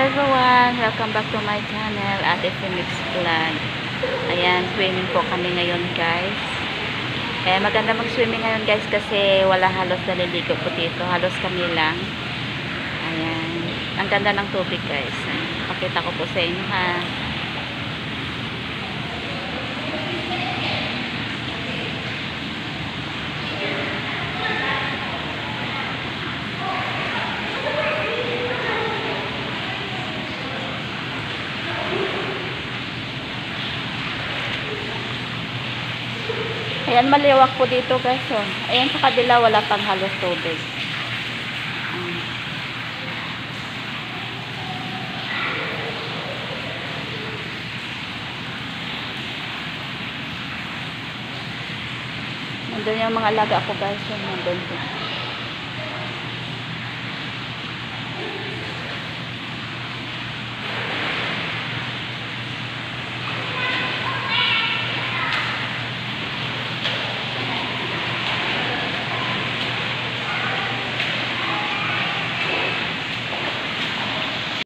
everyone! Welcome back to my channel, Ate Phoenix Vlog. Ayan, swimming po kami ngayon guys. Maganda mag-swimming ngayon guys kasi wala halos naliligo po dito. Halos kami lang. Ayan. Ang ganda ng tubig guys. Pakita ko po sa inyo ha. Ayan, maliwak po dito guys. Oh. Ayan, sa kabila wala pang halos tubig. Nandun yung mga alaga ko guys. Nandun po.